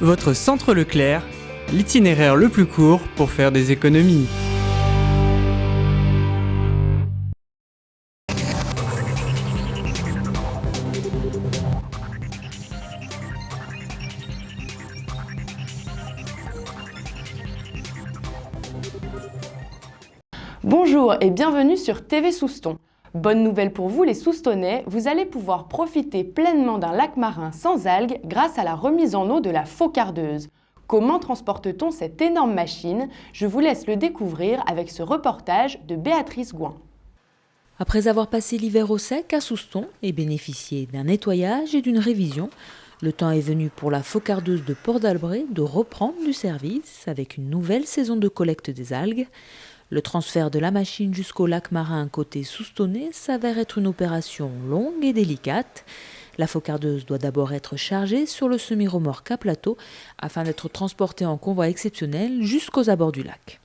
Votre centre Leclerc, l'itinéraire le plus court pour faire des économies. Bonjour et bienvenue sur TV Souston. Bonne nouvelle pour vous les Soustonnais, vous allez pouvoir profiter pleinement d'un lac marin sans algues grâce à la remise en eau de la Faucardeuse. Comment transporte-t-on cette énorme machine? Je vous laisse le découvrir avec ce reportage de Béatrice Gouin. Après avoir passé l'hiver au sec à Souston et bénéficié d'un nettoyage et d'une révision, le temps est venu pour la Faucardeuse de Port-d'Albret de reprendre du service avec une nouvelle saison de collecte des algues. Le transfert de la machine jusqu'au lac marin côté soustonnais s'avère être une opération longue et délicate. La Faucardeuse doit d'abord être chargée sur le semi-remorque à plateau afin d'être transportée en convoi exceptionnel jusqu'aux abords du lac.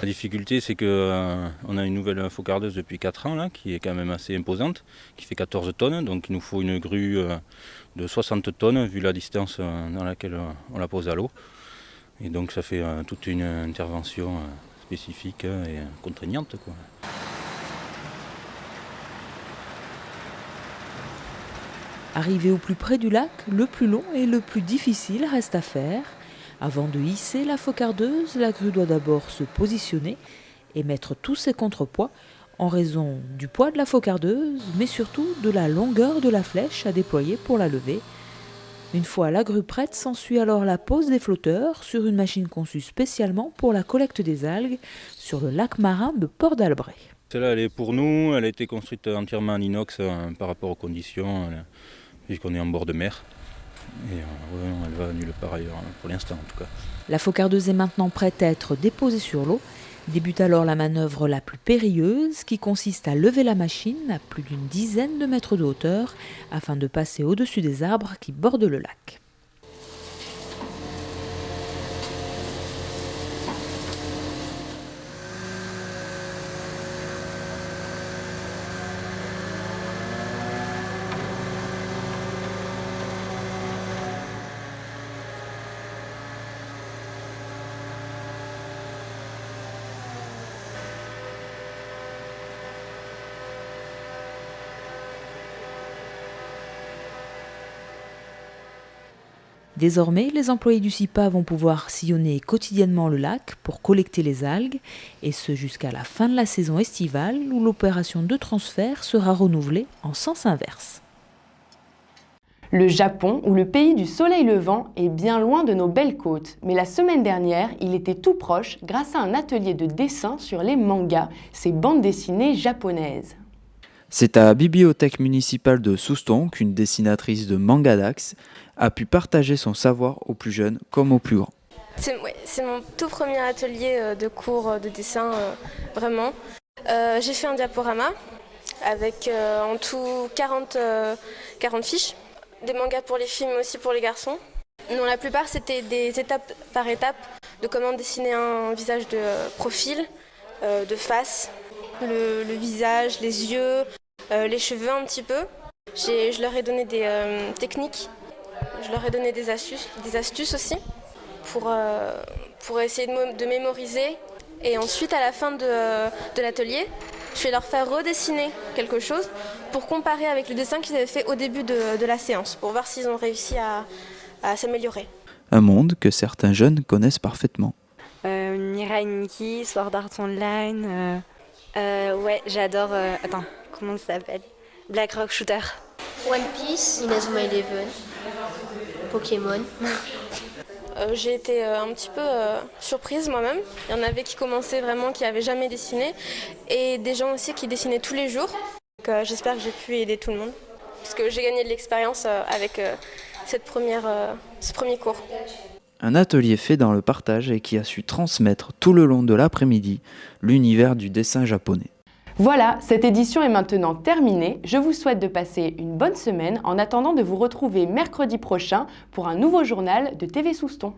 La difficulté, c'est qu'on a une nouvelle Faucardeuse depuis 4 ans, là, qui est quand même assez imposante, qui fait 14 tonnes. Donc il nous faut une grue de 60 tonnes, vu la distance dans laquelle on la pose à l'eau. Et donc ça fait toute une intervention spécifique et contraignante, quoi. Arrivé au plus près du lac, le plus long et le plus difficile reste à faire. Avant de hisser la Faucardeuse, la grue doit d'abord se positionner et mettre tous ses contrepoids en raison du poids de la Faucardeuse, mais surtout de la longueur de la flèche à déployer pour la lever. Une fois la grue prête, s'ensuit alors la pose des flotteurs sur une machine conçue spécialement pour la collecte des algues sur le lac marin de Port-d'Albret. Celle-là, elle est pour nous, elle a été construite entièrement en inox par rapport aux conditions, puisqu'on est en bord de mer. Et elle va nulle part ailleurs, pour l'instant en tout cas. La Faucardeuse est maintenant prête à être déposée sur l'eau. Débute alors la manœuvre la plus périlleuse qui consiste à lever la machine à plus d'une dizaine de mètres de hauteur afin de passer au-dessus des arbres qui bordent le lac. Désormais, les employés du SIPA vont pouvoir sillonner quotidiennement le lac pour collecter les algues, et ce jusqu'à la fin de la saison estivale où l'opération de transfert sera renouvelée en sens inverse. Le Japon, ou le pays du soleil levant, est bien loin de nos belles côtes. Mais la semaine dernière, il était tout proche grâce à un atelier de dessin sur les mangas, ces bandes dessinées japonaises. C'est à la bibliothèque municipale de Souston qu'une dessinatrice de manga d'axe a pu partager son savoir aux plus jeunes comme aux plus grands. C'est mon tout premier atelier de cours de dessin, vraiment. J'ai fait un diaporama avec en tout 40 fiches, des mangas pour les filles mais aussi pour les garçons. Non, la plupart c'était des étapes par étape de comment dessiner un visage de profil, de face, le visage, les yeux, les cheveux un petit peu. Je leur ai donné des techniques, je leur ai donné des astuces aussi pour essayer de mémoriser. Et ensuite, à la fin de l'atelier, je vais leur faire redessiner quelque chose pour comparer avec le dessin qu'ils avaient fait au début de la séance, pour voir s'ils ont réussi à s'améliorer. Un monde que certains jeunes connaissent parfaitement. Mirai Nikki, Sword Art Online. Ouais, j'adore. Attends, comment ça s'appelle? Black Rock Shooter. One Piece, Inazuma Eleven, Pokémon. J'ai été un petit peu surprise moi-même. Il y en avait qui commençaient vraiment, qui n'avaient jamais dessiné, et des gens aussi qui dessinaient tous les jours. Donc, j'espère que j'ai pu aider tout le monde, parce que j'ai gagné de l'expérience avec ce premier cours. Un atelier fait dans le partage et qui a su transmettre tout le long de l'après-midi l'univers du dessin japonais. Voilà, cette édition est maintenant terminée. Je vous souhaite de passer une bonne semaine en attendant de vous retrouver mercredi prochain pour un nouveau journal de TV Souston.